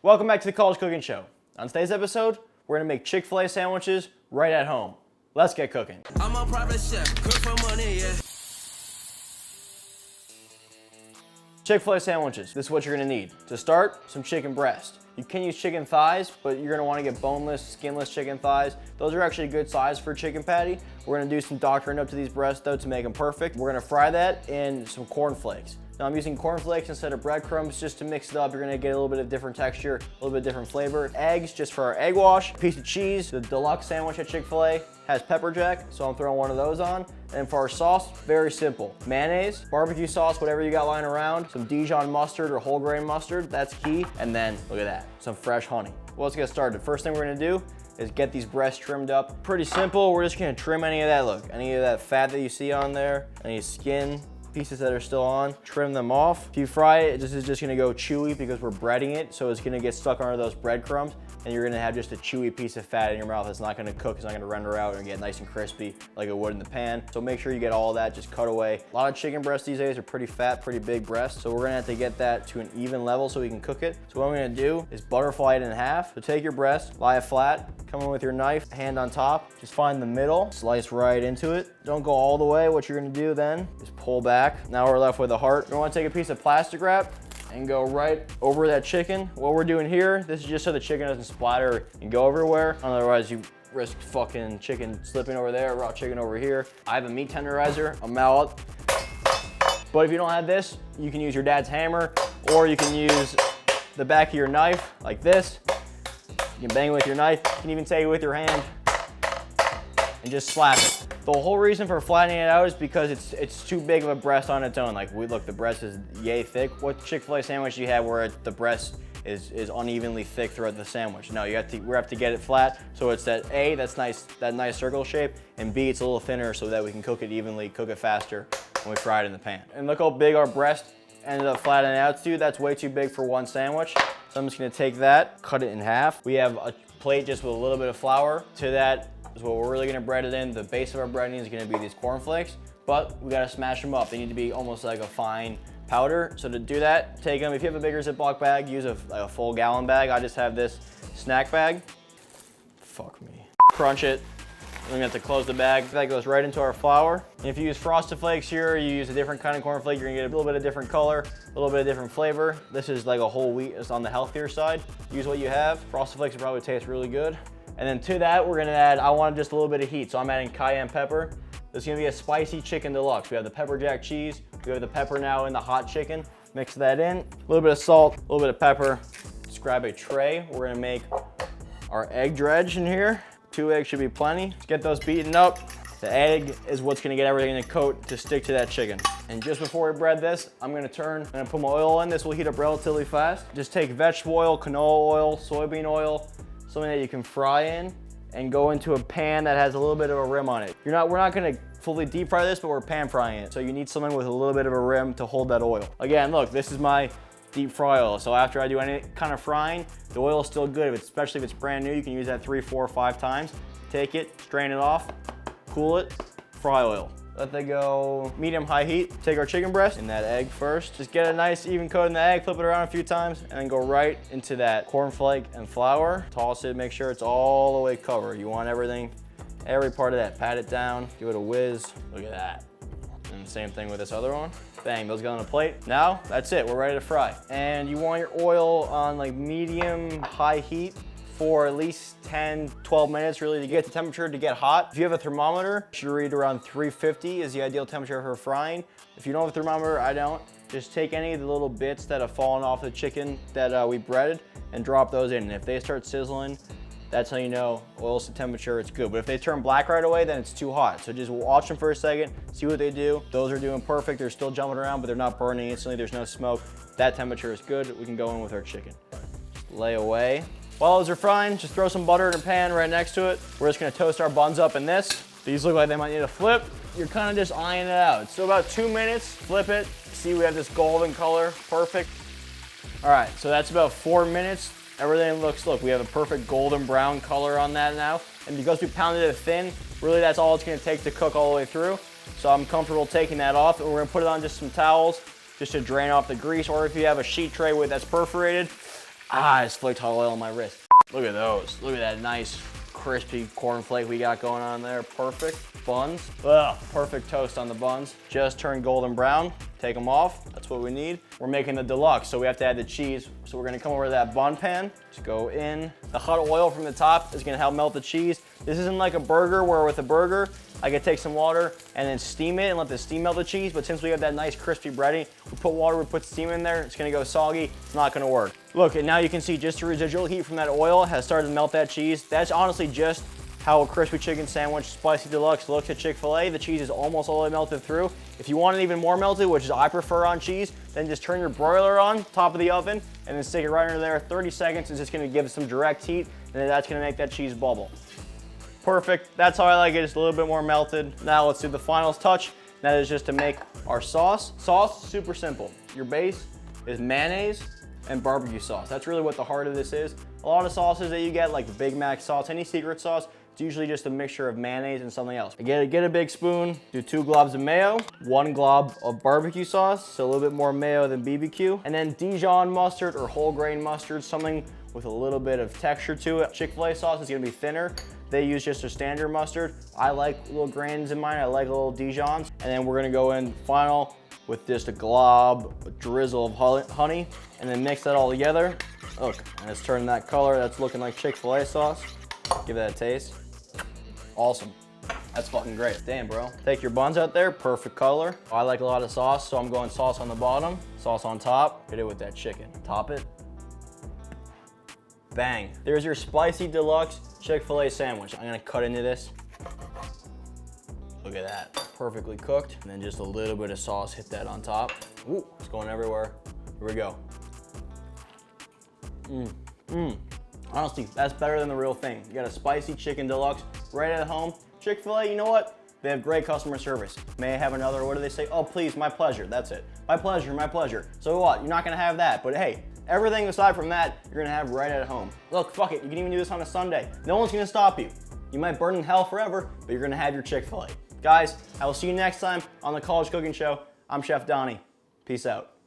Welcome back to the College Cooking Show. On today's episode, we're gonna make Chick-fil-A sandwiches right at home. Let's get cooking. I'm a private chef, cook for money, yeah. Chick-fil-A sandwiches. This is what you're gonna need. To start, some chicken breast. You can use chicken thighs, but you're gonna wanna get boneless, skinless chicken thighs. Those are actually a good size for a chicken patty. We're gonna do some doctoring up to these breasts though to make them perfect. We're gonna fry that in some cornflakes. Now I'm using cornflakes instead of breadcrumbs just to mix it up. You're gonna get a little bit of different texture, a little bit different flavor. Eggs, just for our egg wash. A piece of cheese. The deluxe sandwich at Chick-fil-A has pepper jack, so I'm throwing one of those on. And for our sauce, very simple. Mayonnaise, barbecue sauce, whatever you got lying around. Some Dijon mustard or whole grain mustard, that's key. And then, look at that, some fresh honey. Well, let's get started. First thing we're gonna do is get these breasts trimmed up. Pretty simple, we're just gonna trim any of that, look, any of that fat that you see on there, any skin, pieces that are still on, trim them off. If you fry it, this is just gonna go chewy because we're breading it, so it's gonna get stuck under those breadcrumbs, and you're gonna have just a chewy piece of fat in your mouth that's not gonna cook, it's not gonna render out and get nice and crispy like it would in the pan. So make sure you get all of that just cut away. A lot of chicken breasts these days are pretty fat, pretty big breasts, so we're gonna have to get that to an even level so we can cook it. So what I'm gonna do is butterfly it in half. So take your breast, lie it flat, come in with your knife, hand on top, just find the middle, slice right into it. Don't go all the way. What you're gonna do then is pull back. Now we're left with a heart. You wanna take a piece of plastic wrap and go right over that chicken. What we're doing here, this is just so the chicken doesn't splatter and go everywhere. Otherwise you risk fucking chicken slipping over there, raw chicken over here. I have a meat tenderizer, a mallet. But if you don't have this, you can use your dad's hammer, or you can use the back of your knife like this. You can bang it with your knife. You can even take it with your hand and just slap it. The whole reason for flattening it out is because it's too big of a breast on its own. Like, look, the breast is yay thick. What Chick-fil-A sandwich do you have where the breast is unevenly thick throughout the sandwich? No, we have to get it flat, so it's that A, that's nice, that nice circle shape, and B, it's a little thinner so that we can cook it evenly, cook it faster when we fry it in the pan. And look how big our breast ended up flattening out to. That's way too big for one sandwich. So I'm just gonna take that, cut it in half. We have a plate just with a little bit of flour. To that is what we're really gonna bread it in. The base of our breading is gonna be these cornflakes, but we gotta smash them up. They need to be almost like a fine powder. So to do that, take them, if you have a bigger Ziploc bag, use a full gallon bag. I just have this snack bag. Fuck me. Crunch it. Then we have to close the bag. That goes right into our flour. And if you use Frosted Flakes here, you use a different kind of cornflake, you're gonna get a little bit of different color, a little bit of different flavor. This is like a whole wheat, it's on the healthier side. Use what you have. Frosted Flakes will probably taste really good. And then to that, we're gonna add, I want just a little bit of heat, so I'm adding cayenne pepper. This is gonna be a spicy chicken deluxe. We have the pepper jack cheese, we have the pepper now in the hot chicken. Mix that in, a little bit of salt, a little bit of pepper. Just grab a tray. We're gonna make our egg dredge in here. 2 eggs should be plenty. Let's get those beaten up. The egg is what's gonna get everything in the coat to stick to that chicken. And just before we bread this, I'm gonna put my oil in. This will heat up relatively fast. Just take vegetable oil, canola oil, soybean oil, something that you can fry in, and go into a pan that has a little bit of a rim on it. We're not gonna fully deep fry this, but we're pan frying it. So you need something with a little bit of a rim to hold that oil. Again, look, this is my deep fry oil. So after I do any kind of frying, the oil is still good. Especially if it's brand new, you can use that 3, 4, 5 times. Take it, strain it off, cool it, fry oil. Let that go medium-high heat. Take our chicken breast in that egg first. Just get a nice even coat in the egg, flip it around a few times, and then go right into that cornflake and flour. Toss it, make sure it's all the way covered. You want everything, every part of that. Pat it down, give it a whiz. Look at that. And the same thing with this other one. Bang, those go on a plate. Now, that's it, we're ready to fry. And you want your oil on like medium-high heat for at least 10, 12 minutes really to get the temperature to get hot. If you have a thermometer, it should read around 350 is the ideal temperature for frying. If you don't have a thermometer, I don't. Just take any of the little bits that have fallen off the chicken that we breaded and drop those in. And if they start sizzling, that's how you know oil's the temperature, it's good. But if they turn black right away, then it's too hot. So just watch them for a second, see what they do. Those are doing perfect. They're still jumping around, but they're not burning instantly. There's no smoke. That temperature is good. We can go in with our chicken. Lay away. While those are frying, just throw some butter in a pan right next to it. We're just gonna toast our buns up in this. These look like they might need a flip. You're kind of just eyeing it out. So about 2 minutes, flip it. See, we have this golden color, perfect. All right, so that's about 4 minutes. Everything looks, look, we have a perfect golden brown color on that now. And because we pounded it thin, really that's all it's gonna take to cook all the way through. So I'm comfortable taking that off, and we're gonna put it on just some towels just to drain off the grease, or if you have a sheet tray with that's perforated, I just flaked hot oil on my wrist. Look at those. Look at that nice crispy cornflake we got going on there. Perfect. Buns. Ugh, perfect toast on the buns. Just turned golden brown. Take them off. That's what we need. We're making the deluxe, so we have to add the cheese. So we're gonna come over to that bun pan. Just go in. The hot oil from the top is gonna help melt the cheese. This isn't like a burger where with a burger, I could take some water and then steam it and let the steam melt the cheese. But since we have that nice crispy breading, we put water, we put steam in there, it's gonna go soggy. It's not gonna work. Look, and now you can see just the residual heat from that oil has started to melt that cheese. That's honestly just how a crispy chicken sandwich spicy deluxe looks at Chick-fil-A. The cheese is almost all the way melted through. If you want it even more melted, which is I prefer on cheese, then just turn your broiler on, top of the oven, and then stick it right under there. 30 seconds is just gonna give it some direct heat, and then that's gonna make that cheese bubble. Perfect, that's how I like it, just a little bit more melted. Now let's do the final touch. That is just to make our sauce. Sauce, super simple. Your base is mayonnaise and barbecue sauce. That's really what the heart of this is. A lot of sauces that you get, like the Big Mac sauce, any secret sauce, it's usually just a mixture of mayonnaise and something else. Get a big spoon, do 2 globs of mayo, 1 glob of barbecue sauce, so a little bit more mayo than BBQ, and then Dijon mustard or whole grain mustard, something with a little bit of texture to it. Chick-fil-A sauce is gonna be thinner. They use just a standard mustard. I like little grains in mine, I like little Dijons. And then we're gonna go in final with just a glob, a drizzle of honey, and then mix that all together. Look, and it's turning that color, that's looking like Chick-fil-A sauce. Give that a taste. Awesome. That's fucking great. Damn, bro. Take your buns out there, perfect color. I like a lot of sauce, so I'm going sauce on the bottom, sauce on top. Hit it with that chicken. Top it. Bang. There's your spicy deluxe Chick-fil-A sandwich. I'm gonna cut into this. Look at that. Perfectly cooked. And then just a little bit of sauce, hit that on top. Ooh, it's going everywhere. Here we go. Honestly, that's better than the real thing. You got a spicy chicken deluxe right at home. Chick-fil-A, you know what? They have great customer service. May I have another? What do they say? Oh, please, my pleasure. That's it. My pleasure, my pleasure. So what? You're not gonna have that, but hey, everything aside from that, you're gonna have right at home. Look, fuck it. You can even do this on a Sunday. No one's gonna stop you. You might burn in hell forever, but you're gonna have your Chick-fil-A. Guys, I will see you next time on the College Cooking Show. I'm Chef Donny. Peace out.